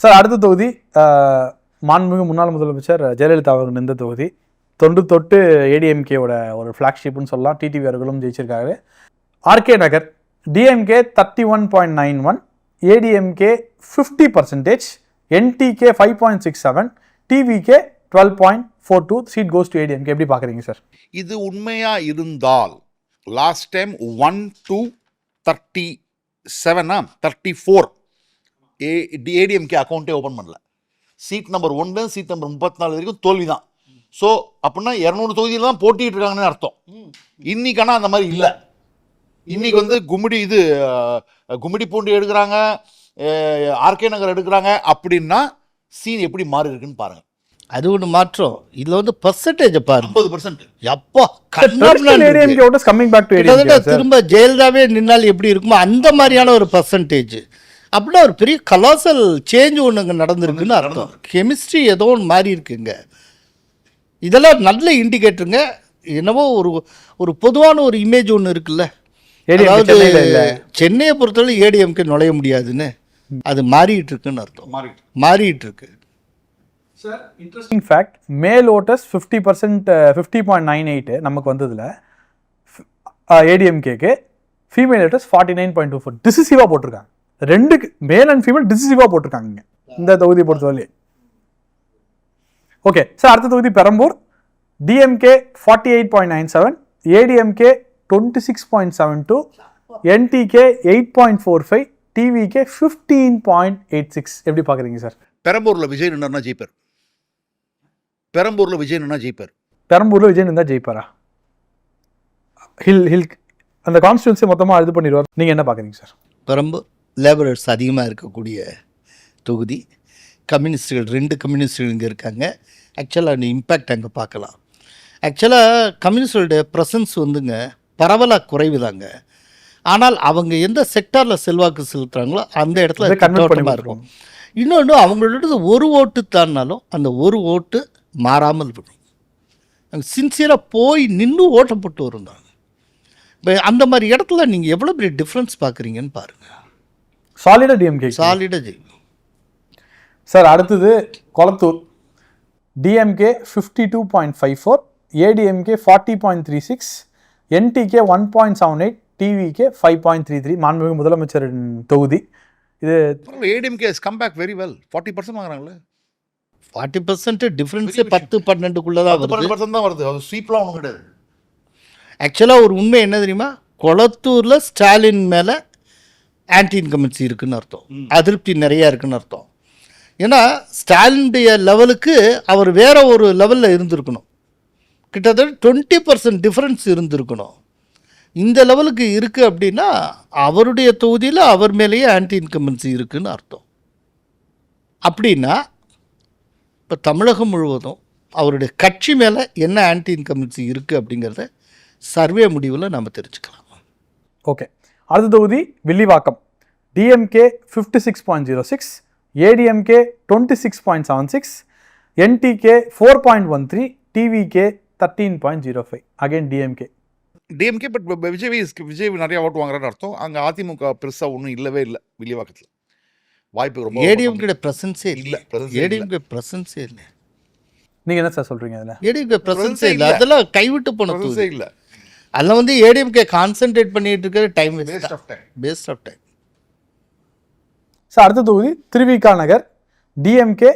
Sir அடுத்த தொகுதி மாண்புமிகு முன்னாள் முதலமைச்சர் ஜெயலலிதா அவர்கள் இந்த தொகுதி தொட்டு ஏடிஎம்கேவோட ஒரு ஃப்ளாக்ஷிப்னு சொல்லலாம். டிடிவி அவர்களும் ஜெயிச்சிருக்காரு. RK Nagar DMK 31.91, ADMK 50%, NTK 5.67, TVK 12.42. Seat goes to ADMK. எப்படி பார்க்குறீங்க சார்? இது உண்மையா இருந்தால் லாஸ்ட் டைம் 1 to 37 34 ஏடிஎம்கே அக்கௌண்ட்டே ஓப்பன் பண்ணல. சீட் நம்பர் 1 சீட் நம்பர் 34 வரைக்கும் தோல்வி தான். ஸோ அப்படின்னா 200 தொகுதியில் தான் போட்டிட்டு இருக்காங்கன்னு அர்த்தம். இன்னைக்கான அந்த மாதிரி இல்லை. இன்னைக்கு வந்து கும்மிடி பூண்டி எடுக்கிறாங்க, ஆர்கே நகர் எடுக்கிறாங்க. அப்படின்னா சீன் எப்படி மாறி இருக்குன்னு பாருங்க. அது ஒன்று மாற்றம். இதில் வந்து பர்சன்டேஜ் பாருங்க, 50%. எப்பா திரும்ப ஜெயலலிதாவே நின்னால் எப்படி இருக்குமோ அந்த மாதிரியான ஒரு பர்சன்டேஜ். அப்படின்னா ஒரு பெரிய கலாசல் சேஞ்ச் ஒன்றுங்க நடந்திருக்குன்னு அர்த்தம். கெமிஸ்ட்ரி ஏதோ ஒன்று மாறி இருக்குங்க. இதெல்லாம் நல்ல இண்டிகேட்டருங்க. என்னவோ ஒரு பொதுவான ஒரு இமேஜ் ஒன்று இருக்குல்ல, அதாவது சென்னையை பொறுத்தவரை ஏடிஎம்கே நுழைய முடியாதுன்னு அது மாறிட்டு இருக்குன்னு அர்த்தம். மாறிட்டு இருக்கு. சார் இன்ட்ரெஸ்டிங் ஃபேக்ட், மேல் ஓட்டர்ஸ் 50%, 50.98 நமக்கு வந்ததில் ஏடிஎம்கேக்கு, ஃபீமேல் ஓட்டர்ஸ் 49.24 டிசிசிவாக போட்டிருக்காங்க. ரெண்டுக்கு மேல் அண்ட் ஃபீமேல் டிசிசிவாக போட்டிருக்காங்க இந்த தொகுதியை பொறுத்தவரை. ஓகே சார், அடுத்த தொகுதி Perambur DMK 48.97, ADMK 26.72, NTK 8.45, TVK 15.86. எப்படி பார்க்குறீங்க சார்? பெரம்பூரில் விஜய் நின்னா ஜெயிப்பார். பெரம்பூரில் விஜய் நின்னா ஜெயிப்பாரா? ஹில் அந்த கான்ஸ்டியூன்சி மொத்தமாக இது பண்ணிடுவார். நீங்கள் என்ன பார்க்குறீங்க சார்? பெரம்பூர் லேபரர்ஸ் அதிகமாக இருக்கக்கூடிய தொகுதி. கம்யூனிஸ்டுகள் 2 கம்யூனிஸ்டுகள் இங்கே இருக்காங்க. ஆக்சுவலாக அந்த இம்பேக்ட் அங்கே பார்க்கலாம். ஆக்சுவலாக கம்யூனிஸ்டுடைய ப்ரெசன்ஸ் வந்துங்க பரவலாக குறைவு தாங்க. ஆனால் அவங்க எந்த செக்டாரில் செல்வாக்கு செலுத்துகிறாங்களோ அந்த இடத்துல கன்வெர்ட் இருக்கும். இன்னொன்று, அவங்களோட ஒரு ஓட்டு தான்னாலும் அந்த ஒரு ஓட்டு மாறாமல் விடும். அங்கே சின்சியராக போய் நின்று ஓட்டை போட்டு வருந்தாங்க. இப்போ அந்த மாதிரி இடத்துல நீங்கள் எவ்வளோ பெரிய டிஃப்ரென்ஸ் பார்க்குறீங்கன்னு பாருங்கள். சாலிடாக டிஎம்கே சாலிடாக ஜெயிக்கும் சார். அடுத்தது கொளத்தூர் டிஎம்கே 52.54, ஏடிஎம்கே 40.36, என்டிகே 1.78, டிவிகே 5.33. மாண்புமிகு முதலமைச்சரின் தொகுதி இது. ADMK has come back very well. 40% வாங்குறாங்களே. 40% டிஃப்ரென்ஸே 10-12 தான் வருது. 10% தான் வருது. அது ஸ்வீப்லாம் ஒன்றும் கிடையாது. ஆக்சுவலாக ஒரு உண்மை என்ன தெரியுமா? கொளத்தூரில் ஸ்டாலின் மேலே ஆன்டி இன்கம்பன்சி இருக்குன்னு அர்த்தம், அதிருப்தி நிறையா இருக்குன்னு அர்த்தம். ஏன்னா ஸ்டாலினுடைய லெவலுக்கு அவர் வேற ஒரு லெவலில் இருந்திருக்கணும். கிட்டத்தட்ட 20% டிஃப்ரென்ஸ் இருந்திருக்கணும். இந்த லெவலுக்கு இருக்குது அப்படின்னா அவருடைய தொகுதியில் அவர் மேலேயே ஆன்டி இன்கம்பன்சி இருக்குதுன்னு அர்த்தம். அப்படின்னா இப்போ தமிழகம் முழுவதும் அவருடைய கட்சி மேலே என்ன ஆன்டி இன்கம்பன்சி இருக்குது அப்படிங்கிறத சர்வே முடிவில் நம்ம தெரிஞ்சுக்கலாம். ஓகே, அடுத்த தொகுதி Villivakkam DMK 56.06, ADMK 26.76, NTK 4.13, TVK 13.05. Again DMK but Vijay நிறைய ஓட்டு வாங்குறான்னு அர்த்தம். அங்கே அதிமுக பெருசாக ஒன்றும் இல்லவே இல்லை வில்லிவாக்கத்தில். வாய்ப்பு ரொம்ப. ஏடிஎம்கே பிரசன்ஸே இல்லை. ஏடிஎம்கே பிரசன்ஸே இல்லை. நீங்கள் என்ன சார் சொல்கிறீங்க? அதில் ஏடிஎம்கே பிரசன்ஸே இல்லை. அதெல்லாம் கைவிட்டு போனதே இல்லை. அதில் வந்து ஏடிஎம்கே கான்சென்ட்ரேட் பண்ணிட்டு இருக்கிற time waste of time. Sir அடுத்த தொகுதி Thiruvika Nagar DMK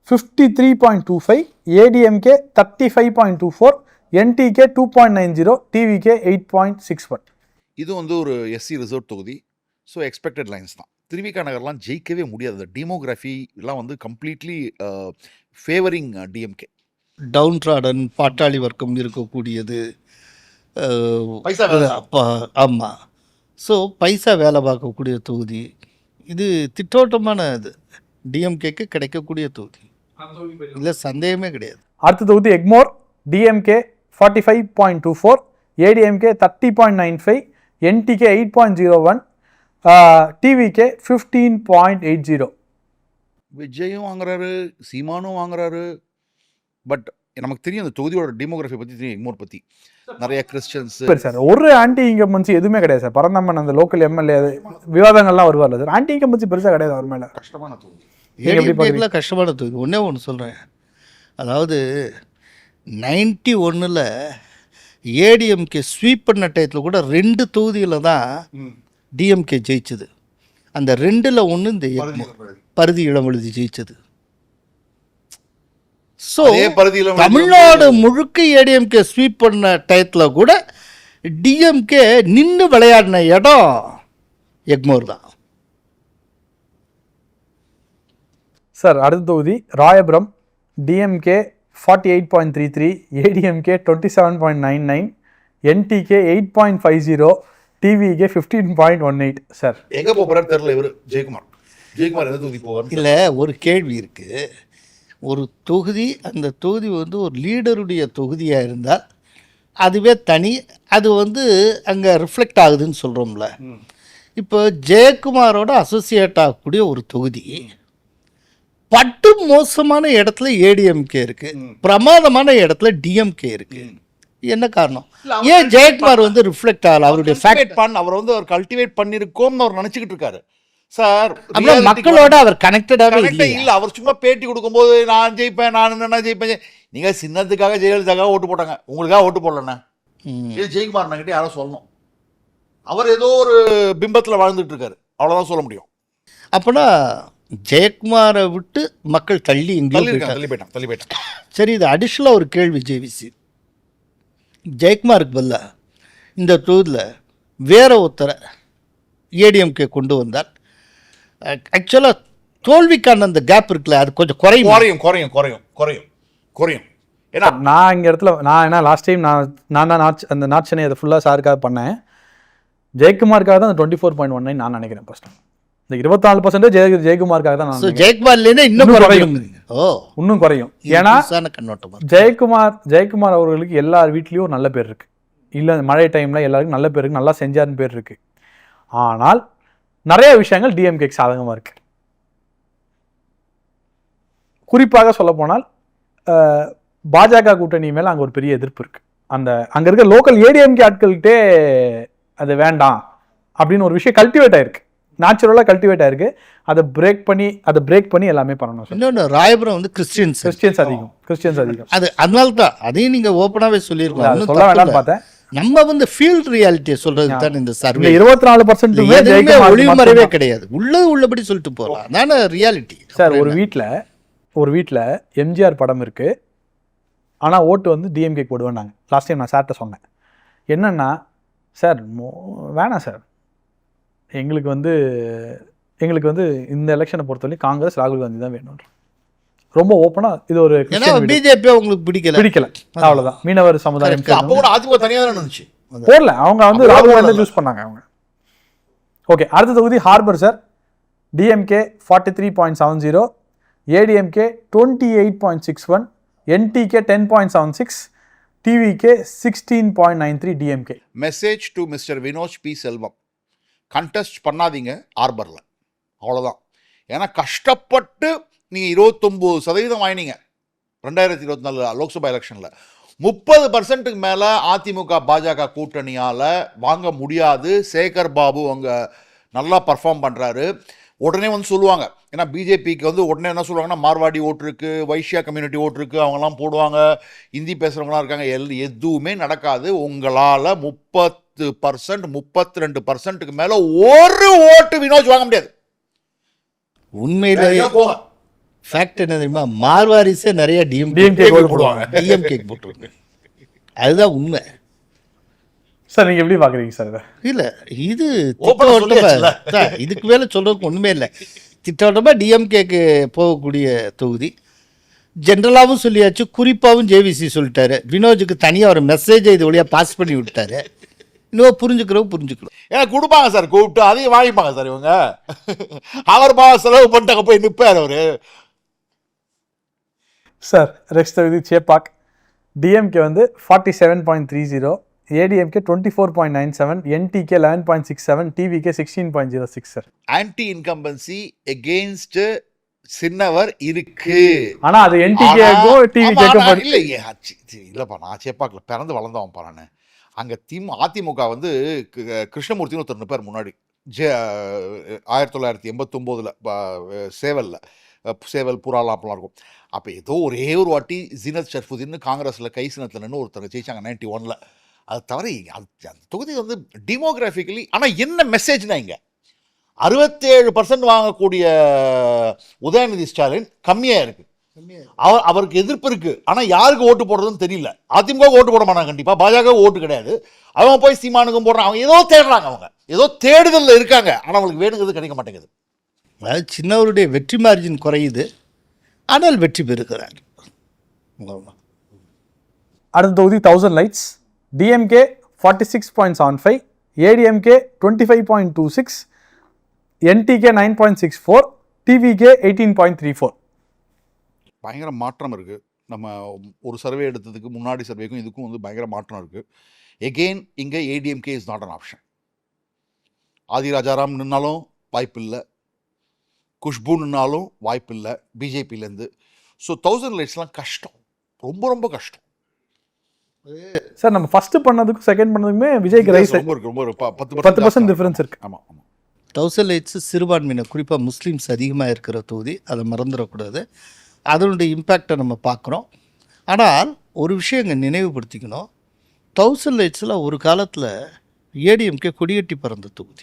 53.25, ADMK 35.24, NTK 2.90, TVK 8.61. இது வந்து ஒரு எஸ்சி ரிசர்வ் தொகுதி. ஸோ எக்ஸ்பெக்டட் லைன்ஸ் தான். திருவிக நகர்லாம் ஜெயிக்கவே முடியாது. டிமோகிராஃபி எல்லாம் வந்து completely favouring DMK. Downtrodden பாட்டாளி வர்க்கம் இருக்கக்கூடியது. ஆமாம். ஸோ பைசா வேலை பார்க்கக்கூடிய தொகுதி இது. திட்டோட்டமான இது டிஎம்கேக்கு கிடைக்கக்கூடிய தொகுதி, இல்லை சந்தேகமே கிடையாது. அடுத்த தொகுதி Egmore DMK 45.24, ADMK 30.95, NTK 8.01, TVK 15.80. விஜயும் வாங்குறாரு, சீமானும் வாங்குறாரு. பட் நமக்கு தெரியும் அந்த தொகுதியோட டெமோகிராஃபி பற்றி தெரியும். எக்மோர் பற்றி நிறைய கிறிஸ்டியன்ஸ் சார். ஒரு ஆன்டி இன்கம்பன்சி எதுவுமே கிடையாது சார். பரந்தம்மன் அந்த லோக்கல் எம்எல்ஏ விவாதங்கள்லாம் வருவார்ல சார், ஆன்டி இன்கம்பன்சி பெருசாக கிடையாது அவர் மேலே. கஷ்டமான தொகுதி. ஏடிஎம்கேக்குலாம் கஷ்டமான தொகுதி. ஒன்றே ஒன்று சொல்கிறேன், அதாவது 91 ஏடிஎம்கே ஸ்வீப் பண்ண டயத்தில் கூட 2 தொகுதியில் தான் டிஎம்கே ஜெயிச்சது. அந்த 2ல் ஒன்று இந்த பருதி இளமழுதி ஜெயிச்சது. ஸோ தமிழ்நாடு முழுக்க ஏடிஎம்கே ஸ்வீப் பண்ண டயத்தில் கூட டிஎம்கே நின்று விளையாடின இடம் எக்மோர் தான். சார் அடுத்த தொகுதி Royapuram. DMK 48.33, ADMK 27.99, NTK 8.50, TVK 15.18. Sir எங்கே போகிறாரு தெரியல இவர் ஜெயக்குமார் எந்த தொகுதி போவார்? இல்லை, ஒரு கேள்வி இருக்குது. ஒரு தொகுதி, அந்த தொகுதி வந்து ஒரு லீடருடைய தொகுதியாக இருந்தால் அதுவே தனி, அது வந்து அங்கே ரிஃப்ளெக்ட் ஆகுதுன்னு சொல்கிறோம்ல. இப்போ ஜெயக்குமாரோட அசோசியேட் ஆகக்கூடிய ஒரு தொகுதி பட்டு மோசமான இடத்துல ஏடிஎம்கே இருக்கு, பிரமாதமான இடத்துல டிஎம்கே இருக்கு. என்ன காரணம்? ஏன் ஜெயக்குமார் வந்து ரிஃப்ளெக்ட் ஆகல? அவருடைய அவர் வந்து அவர் கல்டிவேட் பண்ணிருக்கோம்னு அவர் நினைச்சுக்கிட்டு இருக்காரு சார். மக்களோட அவர் கனெக்டடாகவே இல்லை. அவர் சும்மா பேட்டி கொடுக்கும்போது நான் ஜெயிப்பேன், நான் என்ன ஜெயிப்பேன். நீங்க சின்னத்துக்காக ஜெயலலிதாக்காக ஓட்டு போட்டாங்க, உங்களுக்காக ஓட்டு போடலண்ணே. இது ஜெயக்குமார் கிட்ட யாரும் சொல்லணும். அவர் ஏதோ ஒரு பிம்பத்தில் வாழ்ந்துட்டு இருக்காரு, அவ்வளோதான் சொல்ல முடியும். அப்போனா ஜெயக்குமாரை விட்டு மக்கள் தள்ளி போயிட்டாங்க. சரி, இது அடிஷ்னலாக ஒரு கேள்வி ஜேவிசி. ஜெயக்குமாருக்கு பதிலா இந்த தொகுதியில் வேற ஒருத்தரை ஏடிஎம்கே கொண்டு வந்தால் ஆக்சுவலாக தோல்விக்கான அந்த கேப் இருக்குல்ல, அது கொஞ்சம் குறையும். ஏன்னா நான் இங்கே இடத்துல ஏன்னா லாஸ்ட் டைம் நான் தான் அந்த நாட்சனை அதை ஃபுல்லாக சாருக்காக பண்ணேன். ஜெயக்குமாருக்காக தான் அந்த 24.19 நான் நினைக்கிறேன். ஃபர்ஸ்ட் இந்த 24% ஜெயக்குமாருக்காக தான் நான் ஜெயக்குமார்லேருந்து இன்னும் குறையும். ஏன்னா ஜெயக்குமார் அவர்களுக்கு எல்லார் வீட்லேயும் ஒரு நல்ல பேர் இருக்கு. இல்லை மழை டைமில் எல்லாருக்கும் நல்ல பேர் இருக்கு, நல்லா செஞ்சாருன்னு பேர் இருக்கு. ஆனால் நிறைய விஷயங்கள் டிஎம்கேக்கு சாதகமாக இருக்கு. குறிப்பாக சொல்ல போனால் பாஜக கூட்டணி மேலே அங்கே ஒரு பெரிய எதிர்ப்பு இருக்கு. அங்கே இருக்க லோக்கல் ஏடிஎம்கே ஆட்கள்கிட்டே அது வேண்டாம் அப்படின்னு ஒரு விஷயம் கல்டிவேட் ஆயிருக்கு, நேச்சுரலாக கல்டிவேட் ஆயிருக்கு. அதை பிரேக் பண்ணி எல்லாமே பண்ணணும். இன்னொன்று, ராயபுரம் வந்து கிறிஸ்டியன்ஸ் அதிகம். அதனால தான் அதையும் நீங்கள் ஓப்பனாகவே சொல்லியிருக்கலாம். சொல்ல வேண்டாம்னு பார்த்தேன். நம்ம வந்து ஃபீல்ட் ரியாலிட்டியை சொல்றது தான் இந்த சர்வே. 24% ஒளிமறைவே கிடையாது, உள்ளபடி சொல்லிட்டு போகலாம். அதான ரியாலிட்டி. சார் ஒரு வீட்டில் எம்ஜிஆர் படம் இருக்கு, ஆனால் ஓட்டு வந்து டிஎம்கே போடுவேன்னாங்க. லாஸ்ட் டைம் நான் சார்கிட்ட சொன்னேன், என்னன்னா சார் வேணாம் சார், எங்களுக்கு வந்து இந்த எலெக்ஷனை பொறுத்தவரைக்கும் காங்கிரஸ் ராகுல் காந்தி தான் வேணும். ரொம்ப ஓப்பனா இது ஒரு பிஜேபி உங்களுக்கு பிடிக்கல, அவ்வளவுதான். மீனவர் சமுதாயம் போடல, அவங்க வந்து ராகுல் காந்தி சூஸ் பண்ணாங்க அவங்க. ஓகே, அடுத்த தொகுதி harbour sir. DMK 43.70, ADMK 28.61, NTK 10.76, TVK 16.93, DMK. Message to mister Vinoj P Selvam, contest பண்ணாதீங்க ஆர்பரில், அவ்வளோதான். ஏன்னா கஷ்டப்பட்டு நீங்கள் 29% வாங்கினீங்க 2024 லோக்சபா எலெக்ஷனில். 30%க்கு மேலே அதிமுக பாஜக கூட்டணியால் வாங்க முடியாது. சேகர் பாபு அங்கே நல்லா பர்ஃபார்ம் பண்ணுறாரு. உடனே வந்து சொல்லுவாங்க, ஏன்னா பிஜேபிக்கு வந்து உடனே என்ன சொல்லுவாங்கன்னா, மார்வாடி ஓட்டு இருக்குது, வைஷ்யா கம்யூனிட்டி ஓட்டு இருக்குது, அவங்கெல்லாம் போடுவாங்க, ஹிந்தி பேசுகிறவங்களாம் இருக்காங்க. எதுவுமே நடக்காது. உங்களால் 30%, 32%க்கு மேலே ஒரு ஓட்டு வினோஜ் வாங்க முடியாது. உண்மையிலேயே ஃபேக்ட் என்ன தெரியுமா? மார்வாரிஸே நிறைய டிஎம்கே போட்டுருவாங்க. அதுதான் உண்மை. சார் நீங்கள் எப்படி பார்க்குறீங்க சார் இதை? இல்லை, இது இதுக்கு மேலே சொல்கிறதுக்கு ஒன்றுமே இல்லை. திட்டவட்டமாக டிஎம்கேக்கு போகக்கூடிய தொகுதி. ஜென்ரலாகவும் சொல்லியாச்சு, குறிப்பாகவும் ஜேவிசி சொல்லிட்டாரு. வினோஜுக்கு தனியாக ஒரு மெசேஜை இது வழியாக பாஸ் பண்ணி விட்டாரு. இன்னும் புரிஞ்சுக்கிறோம். ஏன்னா கொடுப்பாங்க சார், கூப்பிட்டு அதையும் வாங்கிப்பாங்க சார் இவங்க. அவர் செலவு பண்ணிட்டாங்க, போய் நிற்பார் அவர். சார் நெக்ஸ்ட் தொகுதி சேப்பாக். டிஎம்கே வந்து 47.30, ADMK 24.97, NTK 11.67, TVK 16.06. Sir anti incumbency against சின்னவர் இருக்கு. ஆனா அது என்டிகேக்கும் டிவிகேக்கும் இல்லப்பா, நான் சேப்பாக்கில் பிறந்து வளர்ந்தவன் பாருன்னு. அங்கே அதிமுக வந்து கிருஷ்ணமூர்த்தின்னு ஒருத்தர் நிற்பார் முன்னாடி 1989 சேவலில். சேவல் புறாலாம் அப்பெல்லாம் இருக்கும். அப்போ ஏதோ ஒரே ஒரு வாட்டி ஜீனத் ஷர்ஃபுதீன் காங்கிரஸில் கை சின்னத்தில் நின்று ஒருத்தர் ஜெயிச்சாங்க 91. அது தவிர அந்த தொகுதி வந்து டெமோகிராஃபிக்கலி ஆனால் என்ன மெசேஜ்னா இங்கே 67% வாங்கக்கூடிய உதயநிதி ஸ்டாலின் கம்மியாக இருக்குது. அவருக்கு எதிர்ப்பு இருக்கு. ஆனால் யாருக்கு ஓட்டு போடுறதுன்னு தெரியல. அதிமுக ஓட்டு போட மாட்டாங்க கண்டிப்பாக, பாஜக ஓட்டு கிடையாது. அவங்க போய் சீமானுக்கும் போடுறாங்க. அவங்க ஏதோ தேடுறாங்க, அவங்க ஏதோ தேடுதலில் இருக்காங்க. ஆனால் அவங்களுக்கு வேணுங்கிறது கிடைக்க மாட்டேங்குது. அதாவது சின்னவருடைய வெற்றி மார்ஜின் குறையுது, ஆனால் வெற்றி பெறுகிறார். அடுத்த தொகுதி 1000 lights. DMK 46.75, ADMK 25.26, NTK 9.64, TVK 18.34. பயங்கர மாற்றம் இருக்குது. நம்ம ஒரு சர்வே எடுத்ததுக்கு முன்னாடி சர்வேக்கும் இதுக்கும் வந்து பயங்கர மாற்றம் இருக்குது. எகெயின் இங்கே ADMK is not an option. Aadhi Rajaram நின்னாலும் வாய்ப்பில்லை, குஷ்பு நின்னாலும் வாய்ப்பில்லை பிஜேபியிலேருந்து. ஸோ 1000 லைட்ஸ்லாம் கஷ்டம், ரொம்ப ரொம்ப கஷ்டம். சார் நம்ம ஃபர்ஸ்ட் பண்ணதுக்கும் செகண்ட் பண்ணதுக்குமே விஜய்க்கு ரைஸ் ரொம்ப இருக்கு, ரொம்ப 10% டிஃபரன்ஸ் இருக்கு. ஆமாம் ஆமாம். 1000 லைட்ஸ் சிறுபான்மையினர், குறிப்பாக முஸ்லீம்ஸ் அதிகமாக இருக்கிற தொகுதி, அதை மறந்துடக்கூடாது. அதனுடைய இம்பேக்டை நம்ம பார்க்குறோம். ஆனால் ஒரு விஷயம் இங்கே நினைவுபடுத்திக்கணும். 1000 லைட்ஸில் ஒரு காலத்தில் ஏடிஎம்கே கொடியேட்டி பறந்த தொகுதி.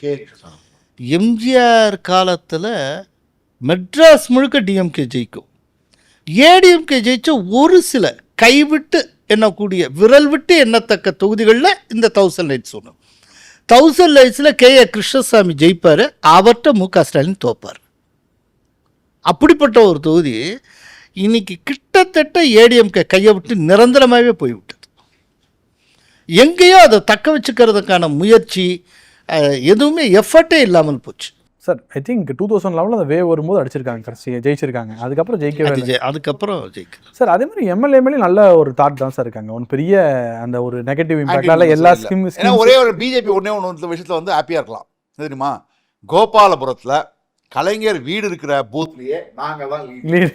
எம்ஜிஆர் காலத்தில் மெட்ராஸ் முழுக்க டிஎம்கே ஜெயிக்கும். ஏடிஎம்கே ஜெயிச்ச ஒரு சில கைவிட்டு எண்ணக்கூடிய, விரல் விட்டு எண்ணத்தக்க தொகுதிகளில் இந்த 1000 லைட்ஸ் ஒன்று. 1000 லைட்ஸில் கே.ஏ. கிருஷ்ணசாமி ஜெயிப்பார், அவர்கிட்ட மு.க. ஸ்டாலின் தோப்பார். அப்படிப்பட்ட ஒரு தொகுதி இன்னைக்கு கிட்டத்தட்ட ஏடிஎம்கே கையை விட்டு நிரந்தரமாகவே போய்விட்டது. எங்கேயோ அதை தக்க வச்சுக்கிறதுக்கான முயற்சி எதுவுமே எஃபர்ட்டே இல்லாமல் போச்சு. சார் ஐ திங்க் 2011 அந்த வேவ் வரும்போது அடிச்சிருக்காங்க, கடைசி ஜெயிச்சிருக்காங்க. அதுக்கப்புறம் ஜெயிக்கவே இல்லை. அதுக்கப்புறம் ஜெயிக்க சார் அதே மாதிரி எம்எல்ஏ நல்ல ஒரு தாட் தான் சார் இருக்காங்க. ஒன்று பெரிய அந்த ஒரு நெகட்டிவ் இம்பாக்டால எல்லா ஸ்கீம் ஒரே ஒரு பிஜேபி ஒன்று விஷயத்தில் வந்து ஹாப்பியாக இருக்கலாம். தெரியுமா, கோபாலபுரத்தில் கலைஞர் வீடு இருக்கிற பூத்லயே நாங்கள் தான் லீடு.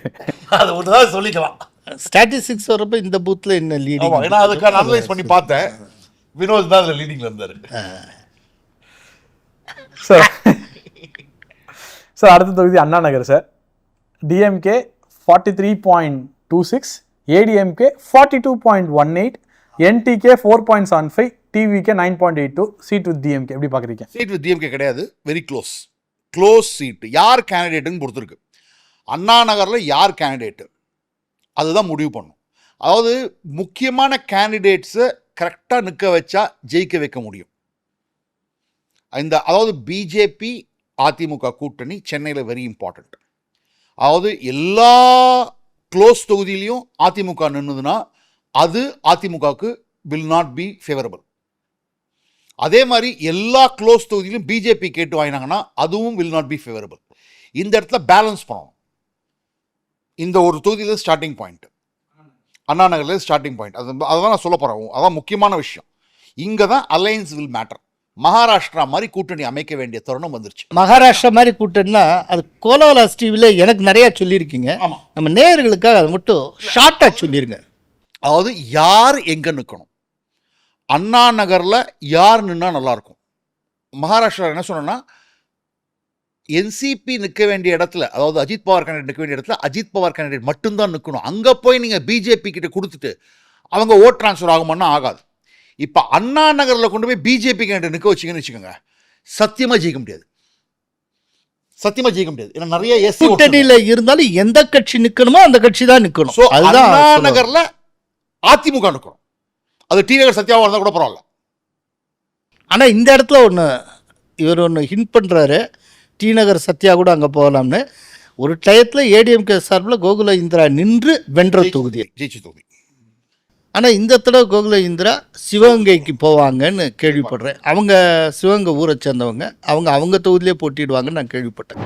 அது ஒன்று தான் சொல்லிக்கலாம். ஸ்டாட்டிஸ்டிக்ஸ் வரப்போ இந்த பூத்தில் என்ன லீடிங், ஏன்னா அதுக்கான அனலைஸ் பண்ணி பார்த்தேன். வினோத் தான் அதில் லீடிங்கில் இருந்தார். சார் சார் அடுத்த தொகுதி Anna Nagar sir. DMK 43.26, ADMK 42.18, NTK 4.75, TVK 9.82. Seat with DMK எப்படி பார்க்குறீங்க? சீட் வித் டிஎம்கே கிடையாது, வெரி க்ளோஸ் சீட்டு. யார் கேண்டிடேட்டுன்னு பொறுத்திருக்கு. அண்ணா நகரில் யார் கேண்டிடேட்டு அதுதான் முடிவு பண்ணும். அதாவது முக்கியமான கேண்டிடேட்ஸை கரெக்டாக நிற்க வச்சா ஜெயிக்க வைக்க முடியும். அதாவது பிஜேபி அதிமுக கூட்டணி சென்னையில் வெரி இம்பார்ட்டண்ட். அதாவது எல்லா க்ளோஸ் தொகுதியிலையும் அதிமுக நின்றுதுன்னா அது அதிமுகவுக்கு வில் நாட் பி ஃபேவரபிள். அதே மாதிரி எல்லா க்ளோஸ் தொகுதியிலும் பிஜேபி கேட்டு வாங்கினாங்கன்னா அதுவும் வில் நாட் பி ஃபேவரபிள். இந்த இடத்துல பேலன்ஸ் பண்ணணும். இந்த ஒரு தொகுதியில் ஸ்டார்டிங் பாயிண்ட் அண்ணா நகரில் ஸ்டார்டிங் பாயிண்ட். அதுதான் நான் சொல்ல போகிறேன். அதான் முக்கியமான விஷயம். இங்கே தான் அலையன்ஸ் வில் மேட்டர். மகாராஷ்டிரா மாதிரி கூட்டணி அமைக்க வேண்டிய தருணம் வந்துருச்சு. மகாராஷ்டிரா மாதிரி கூட்டணினா அது கோலாலாஸ் டிவியில் எனக்கு நிறையா சொல்லியிருக்கீங்க. ஆமாம், நம்ம நேயர்களுக்காக அதை மட்டும் ஷார்ட்டாக சொல்லிடுங்க. அதாவது யார் எங்கே நிற்கணும், அண்ணா நகரில் யார் நின்னா நல்லாயிருக்கும். மகாராஷ்டிரா என்ன சொன்னோன்னா என்சிபி நிற்க வேண்டிய இடத்துல, அதாவது அஜித் பவார் கேண்டிடேட் நிற்க வேண்டிய இடத்துல அஜித் பவார் கேண்டிடேட் மட்டும்தான் நிற்கணும். அங்கே போய் நீங்கள் பிஜேபி கிட்ட கொடுத்துட்டு அவங்க ஓட் ட்ரான்ஸ்ஃபர் ஆகுமான்னா ஆகாது. இப்போ அண்ணா நகரில் கொண்டு போய் பிஜேபி கேண்டிடேட் நிற்க வச்சிங்கன்னு வச்சுக்கோங்க, சத்தியமாக ஜெயிக்க முடியாது. ஏன்னா நிறைய எஸ்சி கூட்டணியில் இருந்தாலும் எந்த கட்சி நிற்கணுமோ அந்த கட்சி தான் நிற்கணும். அண்ணா நகரில் அதிமுக நிற்கணும். அது டி நகர் சத்யாவாக இருந்தால் கூட பரவாயில்ல. ஆனால் இந்த இடத்துல இவர் ஒன்று ஹிண்ட் பண்ணுறாரு, டி நகர் சத்யா கூட அங்கே போகலாம்னு. ஒரு டயத்தில் ஏடிஎம்கே சார்பில் கோகுல இந்திரா நின்று வென்ற தொகுதி, ஜெயிச்ச தொகுதி. ஆனால் இந்த தடவை கோகுல இந்திரா சிவகங்கைக்கு போவாங்கன்னு கேள்விப்படுறேன். அவங்க சிவகங்கை ஊரை சேர்ந்தவங்க, அவங்க தொகுதியிலே போட்டிடுவாங்கன்னு நான் கேள்விப்பட்டேன்.